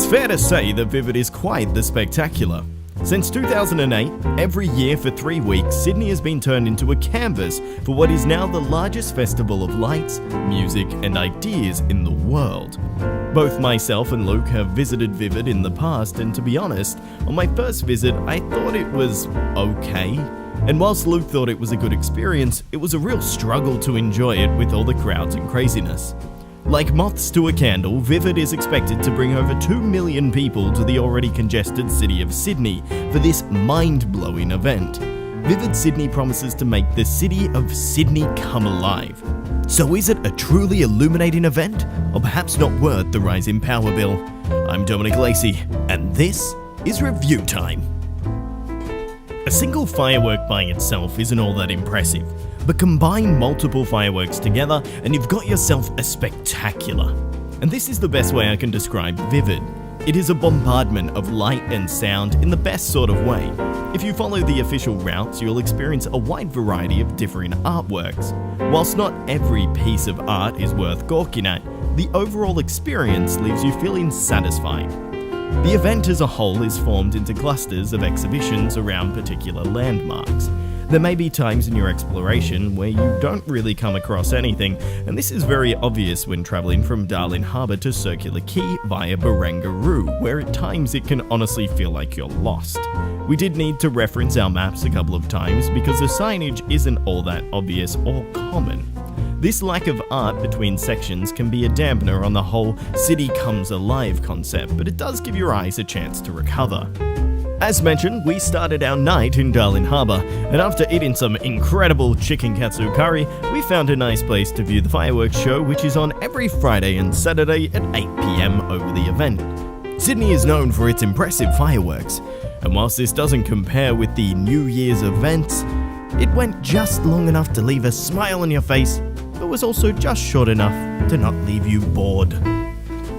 It's fair to say that Vivid is quite the spectacular. Since 2008, every year for 3 weeks, Sydney has been turned into a canvas for what is now the largest festival of lights, music and ideas in the world. Both myself and Luke have visited Vivid in the past, and to be honest, on my first visit I thought it was okay. And whilst Luke thought it was a good experience, it was a real struggle to enjoy it with all the crowds and craziness. Like moths to a candle, Vivid is expected to bring over 2 million people to the already congested city of Sydney for this mind-blowing event. Vivid Sydney promises to make the city of Sydney come alive. So is it a truly illuminating event, or perhaps not worth the rise in power bill? I'm Dominic Lacey, and this is Review Time. A single firework by itself isn't all that impressive, but combine multiple fireworks together and you've got yourself a spectacular. And this is the best way I can describe Vivid. It is a bombardment of light and sound in the best sort of way. If you follow the official routes, you'll experience a wide variety of differing artworks. Whilst not every piece of art is worth gawking at, the overall experience leaves you feeling satisfied. The event as a whole is formed into clusters of exhibitions around particular landmarks. There may be times in your exploration where you don't really come across anything, and this is very obvious when travelling from Darling Harbour to Circular Quay via Barangaroo, where at times it can honestly feel like you're lost. We did need to reference our maps a couple of times because the signage isn't all that obvious or common. This lack of art between sections can be a dampener on the whole city comes alive concept, but it does give your eyes a chance to recover. As mentioned, we started our night in Darling Harbour, and after eating some incredible chicken katsu curry, we found a nice place to view the fireworks show, which is on every Friday and Saturday at 8 PM over the event. Sydney is known for its impressive fireworks, and whilst this doesn't compare with the New Year's events, it went just long enough to leave a smile on your face, but was also just short enough to not leave you bored.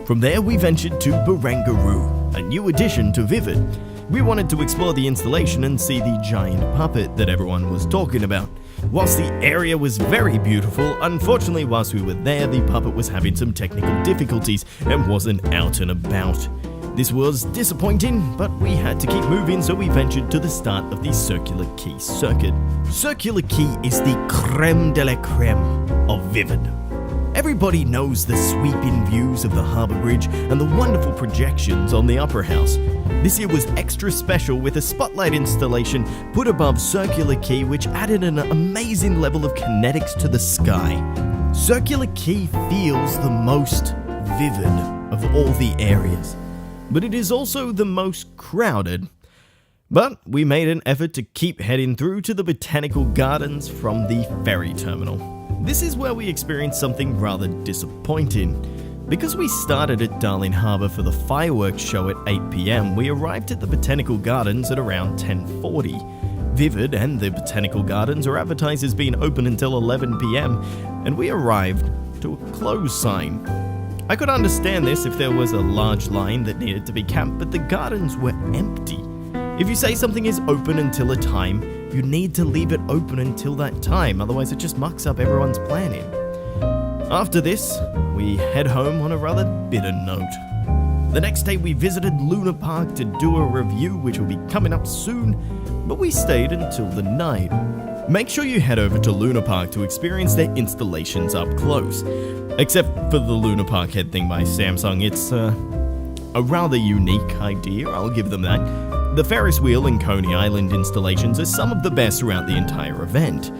From there we ventured to Barangaroo, a new addition to Vivid. We wanted to explore the installation and see the giant puppet that everyone was talking about. Whilst the area was very beautiful, unfortunately whilst we were there the puppet was having some technical difficulties and wasn't out and about. This was disappointing, but we had to keep moving, so we ventured to the start of the Circular Quay circuit. Circular Quay is the creme de la creme of Vivid. Everybody knows the sweeping views of the Harbour Bridge and the wonderful projections on the Opera House. This year was extra special with a spotlight installation put above Circular Quay, which added an amazing level of kinetics to the sky. Circular Quay feels the most vivid of all the areas, but it is also the most crowded. But we made an effort to keep heading through to the Botanical Gardens from the ferry terminal. This is where we experienced something rather disappointing. Because we started at Darling Harbour for the fireworks show at 8 PM, we arrived at the Botanical Gardens at around 10:40. Vivid and the Botanical Gardens are advertised as being open until 11 PM, and we arrived to a close sign. I could understand this if there was a large line that needed to be camped, but the gardens were empty. If you say something is open until a time, you need to leave it open until that time, otherwise it just mucks up everyone's planning. After this, we head home on a rather bitter note. The next day we visited Luna Park to do a review which will be coming up soon, but we stayed until the night. Make sure you head over to Luna Park to experience their installations up close. Except for the Luna Park head thing by Samsung, it's a rather unique idea, I'll give them that. The Ferris wheel and Coney Island installations are some of the best throughout the entire event.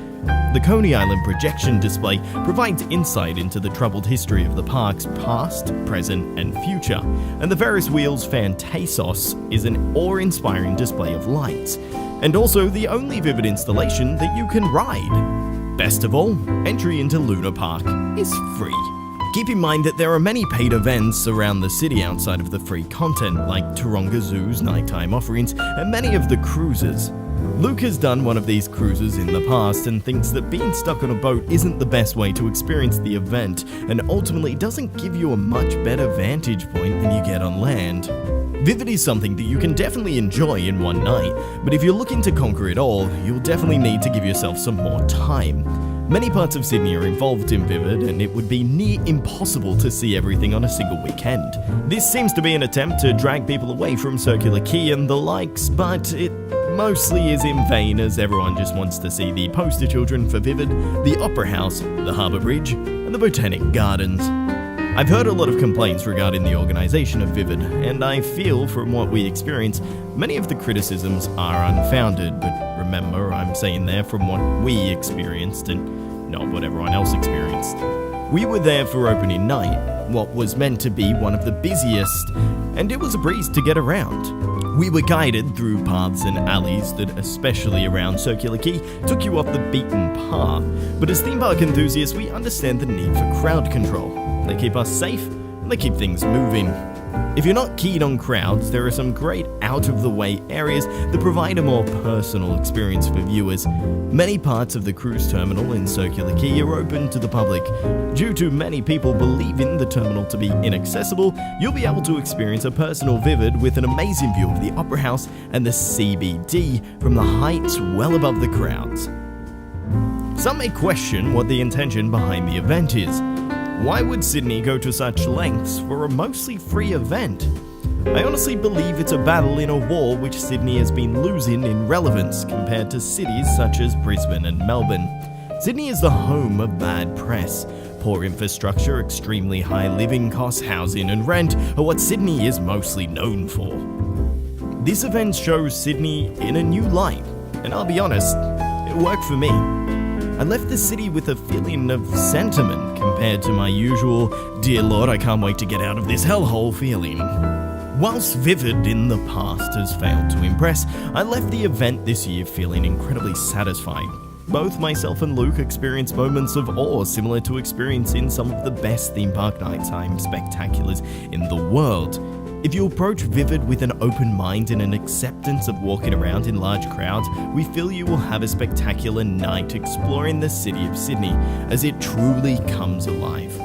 The Coney Island projection display provides insight into the troubled history of the park's past, present, and future, and the Ferris wheel's Fantasos is an awe-inspiring display of lights, and also the only Vivid installation that you can ride. Best of all, entry into Luna Park is free. Keep in mind that there are many paid events around the city outside of the free content, like Taronga Zoo's nighttime offerings and many of the cruises. Luke has done one of these cruises in the past and thinks that being stuck on a boat isn't the best way to experience the event, and ultimately doesn't give you a much better vantage point than you get on land. Vivid is something that you can definitely enjoy in one night, but if you're looking to conquer it all, you'll definitely need to give yourself some more time. Many parts of Sydney are involved in Vivid, and it would be near impossible to see everything on a single weekend. This seems to be an attempt to drag people away from Circular Quay and the likes, but it mostly is in vain, as everyone just wants to see the poster children for Vivid, the Opera House, the Harbour Bridge, and the Botanic Gardens. I've heard a lot of complaints regarding the organisation of Vivid, and I feel from what we experience, many of the criticisms are unfounded, but remember, I'm saying there from what we experienced and not what everyone else experienced. We were there for opening night, what was meant to be one of the busiest, and it was a breeze to get around. We were guided through paths and alleys that, especially around Circular Quay, took you off the beaten path, but as theme park enthusiasts, we understand the need for crowd control. They keep us safe, and they keep things moving. If you're not keen on crowds, there are some great out-of-the-way areas that provide a more personal experience for viewers. Many parts of the cruise terminal in Circular Quay are open to the public. Due to many people believing the terminal to be inaccessible, you'll be able to experience a personal Vivid with an amazing view of the Opera House and the CBD from the heights well above the crowds. Some may question what the intention behind the event is. Why would Sydney go to such lengths for a mostly free event? I honestly believe it's a battle in a war which Sydney has been losing in relevance compared to cities such as Brisbane and Melbourne. Sydney is the home of bad press. Poor infrastructure, extremely high living costs, housing and rent are what Sydney is mostly known for. This event shows Sydney in a new light, and I'll be honest, it worked for me. I left the city with a feeling of sentiment compared to my usual, dear Lord, I can't wait to get out of this hellhole feeling. Whilst Vivid in the past has failed to impress, I left the event this year feeling incredibly satisfied. Both myself and Luke experienced moments of awe similar to experiencing some of the best theme park nighttime spectaculars in the world. If you approach Vivid with an open mind and an acceptance of walking around in large crowds, we feel you will have a spectacular night exploring the city of Sydney as it truly comes alive.